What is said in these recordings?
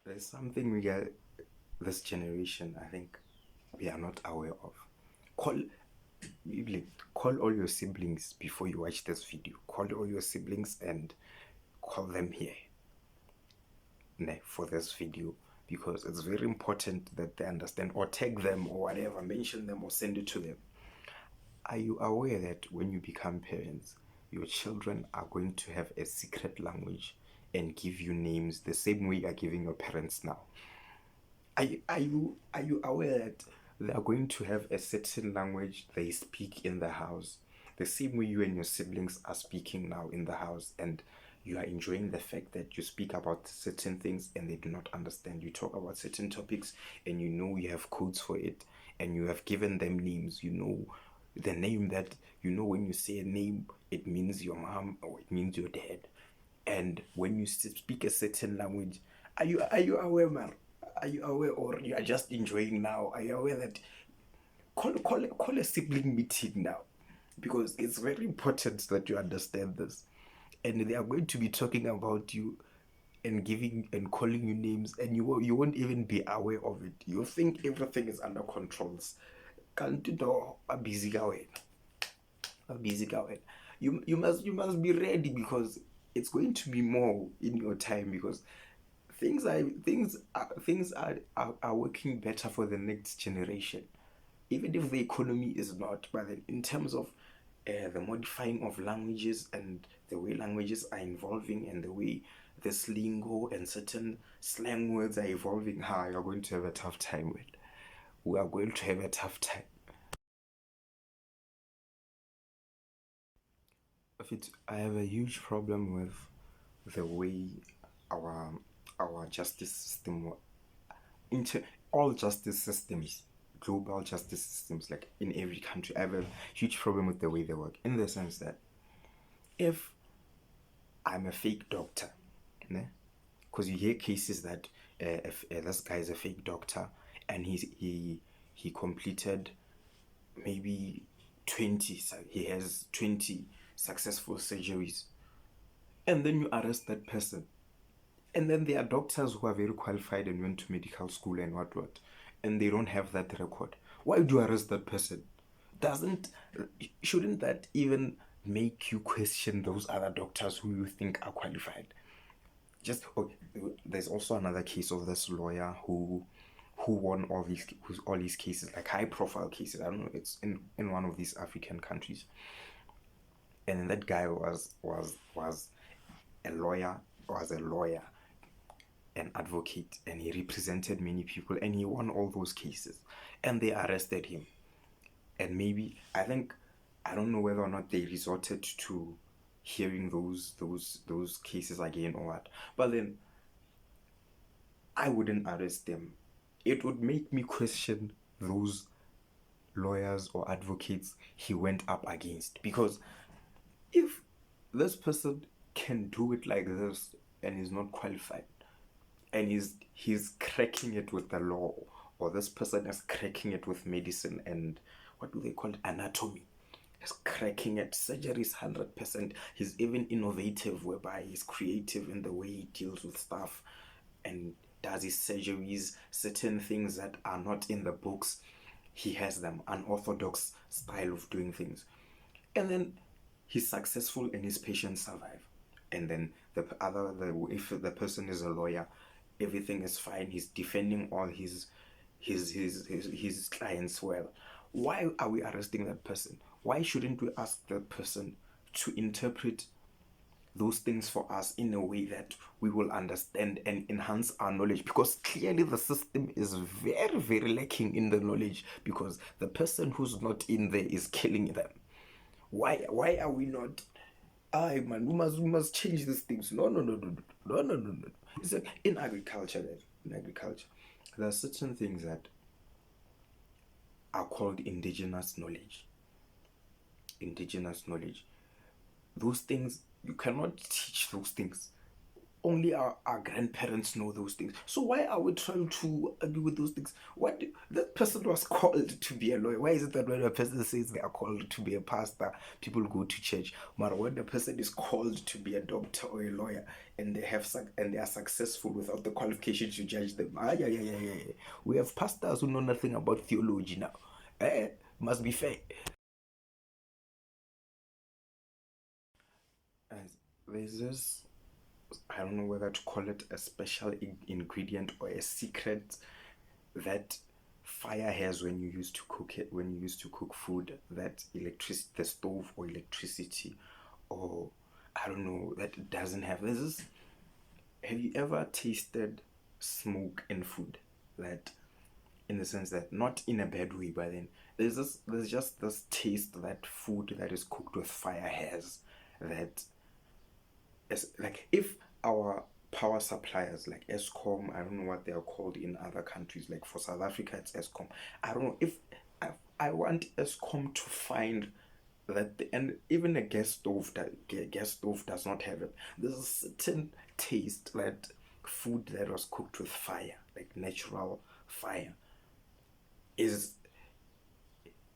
There's something we get this generation, I think we are not aware of. Call like, call all your siblings before you watch this video. Call all your siblings and call them here for this video because it's very important that they understand, or tag them or whatever, mention them or send it to them. Are you aware that when you become parents, your children are going to have a secret language and give you names the same way you are giving your parents now? Are you aware that they are going to have a certain language they speak in the house, the same way you and your siblings are speaking now in the house, and you are enjoying the fact that you speak about certain things and they do not understand. You talk about certain topics and you know you have codes for it, and you have given them names. You know the name that you know when you say a name, it means your mom or it means your dad. And when you speak a certain language, are you aware, man? Are you aware, or you are just enjoying now? Are you aware that call a sibling meeting now, because it's very important that you understand this, and they are going to be talking about you and giving and calling you names, and you won't even be aware of it. You think everything is under controls. Can't you know? A busy guy, a busy guy. You must be ready, because it's going to be more in your time, because things are working better for the next generation, even if the economy is not. But then in terms of the modifying of languages and the way languages are evolving and the way this lingo and certain slang words are evolving, you're going to have a tough time with. We are going to have a tough time. I have a huge problem with the way our our justice system, inter all justice systems, global justice systems, like in every country. I have a huge problem with the way they work, in the sense that if I'm a fake doctor, because you hear cases that if this guy is a fake doctor and he completed maybe 20, he has 20 successful surgeries, and then you arrest that person. And then there are doctors who are very qualified and went to medical school and what, and they don't have that record. Why do you arrest that person? Doesn't Shouldn't that even make you question those other doctors who you think are qualified? Just okay, there's also another case of this lawyer who won all these cases, like high profile cases. I don't know, it's in one of these African countries, and that guy was a lawyer, an advocate, and he represented many people, and he won all those cases, and they arrested him. And maybe, I don't know whether or not they resorted to hearing those cases again or what, but then I wouldn't arrest them. It would make me question those lawyers or advocates he went up against, because if this person can do it like this and is not qualified, and he's cracking it with the law, or this person is cracking it with medicine and what do they call it, anatomy, he's cracking it, surgery is 100%. He's even innovative, whereby he's creative in the way he deals with stuff and does his surgeries, certain things that are not in the books. He has them, unorthodox style of doing things, and then he's successful and his patients survive. And then if the person is a lawyer, everything is fine, he's defending all his clients well. Why are we arresting that person? Why shouldn't we ask that person to interpret those things for us in a way that we will understand and enhance our knowledge? Because clearly the system is very, very lacking in the knowledge, because the person who's not in there is killing them. Why are we not? I man, we must change these things. No, no, no, no, no, no, no, no, no. It's like in agriculture, there are certain things that are called indigenous knowledge. Indigenous knowledge. Those things, you cannot teach those things. only our grandparents know those things. So why are we trying to argue with those things? That person was called to be a lawyer. Why is it that when a person says they are called to be a pastor, people go to church? But when the person is called to be a doctor or a lawyer, and they are successful without the qualifications to judge them, yeah, yeah, yeah, yeah, yeah. We have pastors who know nothing about theology now. Must be fair. As there's this, I don't know whether to call it a special ingredient or a secret that fire has when you used to cook it, when you used to cook food, that electricity, the stove or electricity, or I don't know, that it doesn't have. Have you ever tasted smoke in food? That, in the sense that, not in a bad way, but then there's just this taste that food that is cooked with fire has, that as like if our power suppliers like Eskom, I don't know what they are called in other countries, like for South Africa it's Eskom. I don't know if I want Eskom to find that and even a gas stove does not have it. There's a certain taste that food that was cooked with fire, like natural fire, is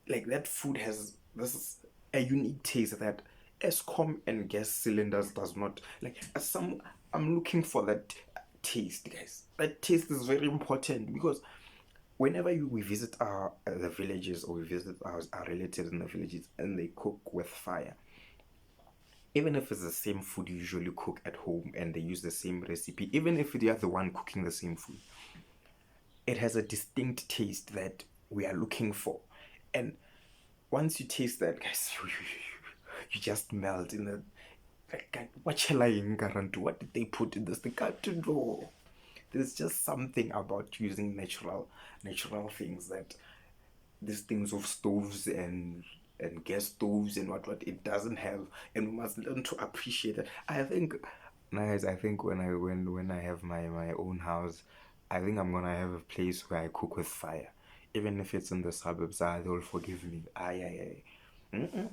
like that food has this a unique taste that Escom and gas cylinders does not like. As some, I'm looking for that taste, guys. That taste is very important because whenever we visit our the villages, or we visit our relatives in the villages and they cook with fire, even if it's the same food you usually cook at home and they use the same recipe, even if they are the one cooking the same food, it has a distinct taste that we are looking for. And once you taste that, guys, you just melt in the like, what shall I guarantee? What did they put in this? They can't know. There's just something about using natural things, that these things of stoves and gas stoves and what it doesn't have, and we must learn to appreciate it. I think, guys, I think when I have my own house, I think I'm gonna have a place where I cook with fire, even if it's in the suburbs. They'll forgive me. Yeah, yeah. Mm-mm.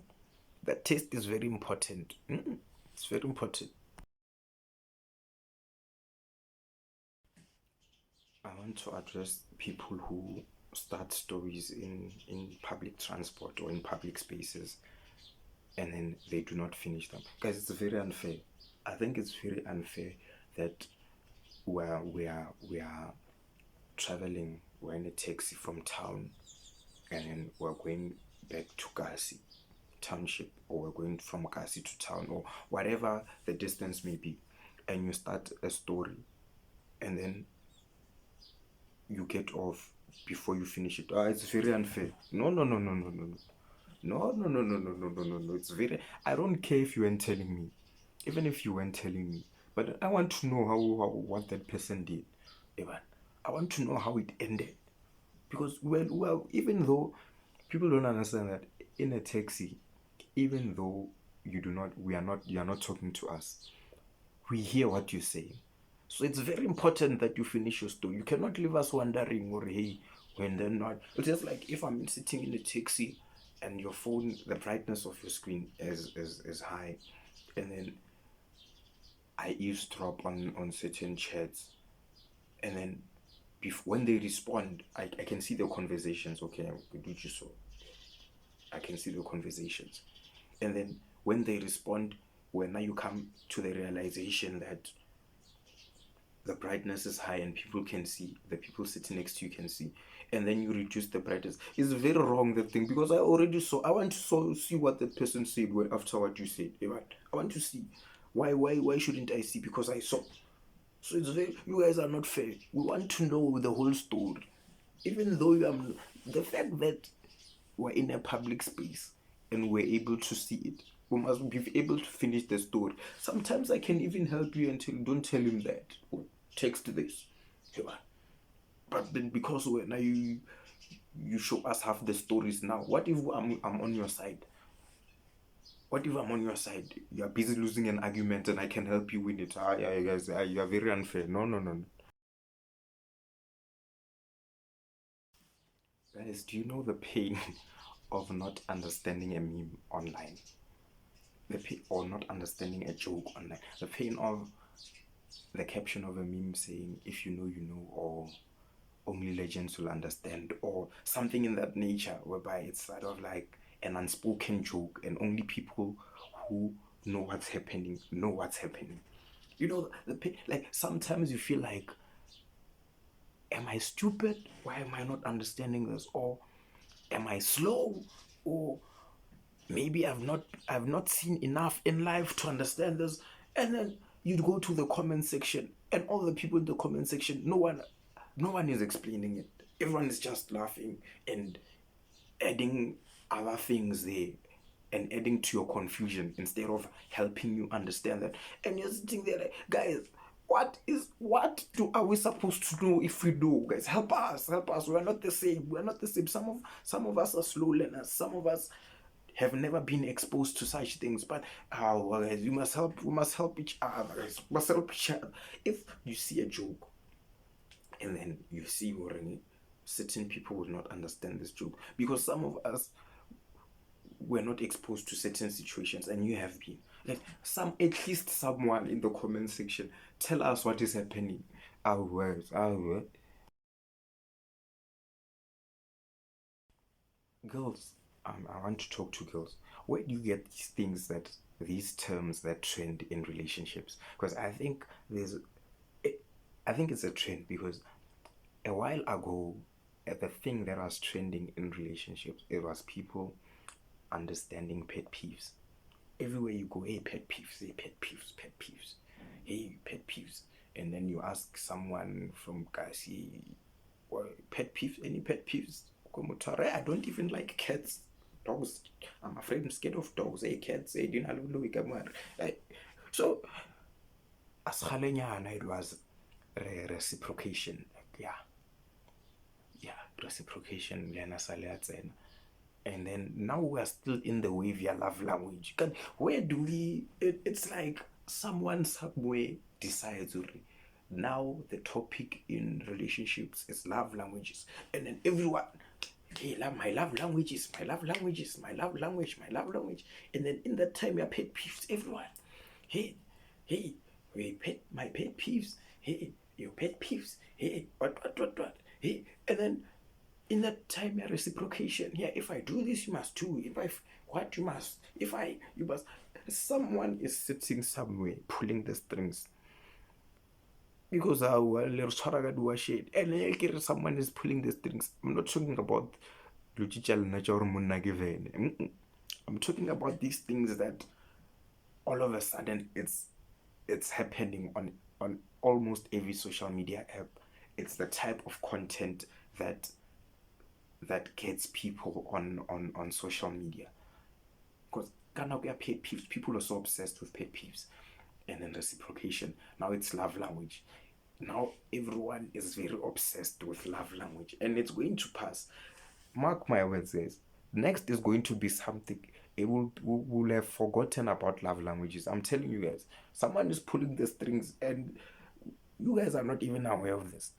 That taste is very important. Mm-mm. It's very important. I want to address people who start stories in public transport or in public spaces and then they do not finish them. Guys, it's very unfair. I think it's very unfair that we are traveling, we're in a taxi from town, and then we're going back to Kasi township, or we're going from Kasi to town, or whatever the distance may be, and you start a story and then you get off before you finish it. It's very unfair. No, no, no, no, no, no, no. No, no, no, no, no, no, no, no, no. It's very. I don't care if you weren't telling me, even if you weren't telling me, but I want to know how what that person did. Evan, I want to know how it ended, because even though people don't understand that in a taxi, even though you are not talking to us, we hear what you say. So it's very important that you finish your story. You cannot leave us wondering, or hey, when they're not. It's just like if I'm sitting in a taxi and your phone, the brightness of your screen is high, and then I eavesdrop on certain chats, and then when they respond, I can see the conversations. Okay, do you so? I can see the conversations, and then when they respond, when now you come to the realization that the brightness is high and people can see, the people sitting next to you can see, and then you reduce the brightness. It's very wrong, that thing, because I already saw. I want to see what the person said after what you said, right? I want to see. Why shouldn't I see? Because I saw. So it's very, you guys are not fair. We want to know the whole story, even though you are the fact that we're in a public space and we're able to see it. We must be able to finish the story. Sometimes I can even help you until don't tell him that. Or text this. But then because when you show us half the stories now, what if I'm on your side? What if I'm on your side? You're busy losing an argument and I can help you win it. Yeah, you guys, you are very unfair. No, no, no, no. Guys, do you know the pain of not understanding a meme online? Or not understanding a joke online. The pain of the caption of a meme saying, "If you know, you know," or "Only legends will understand," or something in that nature, whereby it's sort of like an unspoken joke, and only people who know what's happening know what's happening. You know, like sometimes you feel like, am I stupid? Why am I not understanding this? Or am I slow? Or maybe I've not seen enough in life to understand this. And then you'd go to the comment section, and all the people in the comment section, no one is explaining it. Everyone is just laughing and adding other things there, and adding to your confusion instead of helping you understand that. And you're sitting there like, guys, what do are we supposed to know? If we do, guys, help us. We're not the same. Some of us are slow learners. Some of us have never been exposed to such things. But well, guys, you must help. We must help each other, guys. We must help each other. If you see a joke, and then you see Warren, certain people will not understand this joke, because some of us were not exposed to certain situations, and you have been. Like, at least someone in the comment section, tell us what is happening. Our words, our word. Girls, I want to talk to girls. Where do you get these terms that trend in relationships? Because I think it's a trend, because a while ago, the thing that was trending in relationships, it was people understanding pet peeves. Everywhere you go, hey, pet peeves, hey, pet peeves, pet peeves, hey, pet peeves. And then you ask someone from Kasi, well, pet peeves, any pet peeves? I don't even like cats. Dogs, I'm afraid, I'm scared of dogs. Hey, cats, hey, so, as it was reciprocation. Like, yeah, reciprocation. And then now we're still in the way via love language. Where do we? It's like someone somewhere decides already. Now the topic in relationships is love languages, and then everyone, hey, my love languages, my love languages, my love language, my love language, and then in that time your pet peeves, everyone, hey, hey, my pet peeves, hey, your pet peeves, hey, what, hey, and then in that time reciprocation, yeah, if I do this you must do, if I what you must, if I you must. Someone is sitting somewhere pulling the strings, because shit, and someone is pulling the strings. I'm not talking about I'm talking about these things that all of a sudden it's happening on almost every social media app. It's the type of content that gets people on social media. Because pet peeves, people are so obsessed with pet peeves. And then reciprocation, now it's love language. Now everyone is very obsessed with love language, and it's going to pass. Mark my words, guys. Next is going to be something. It will have forgotten about love languages. I'm telling you guys, someone is pulling the strings, and you guys are not even aware of this.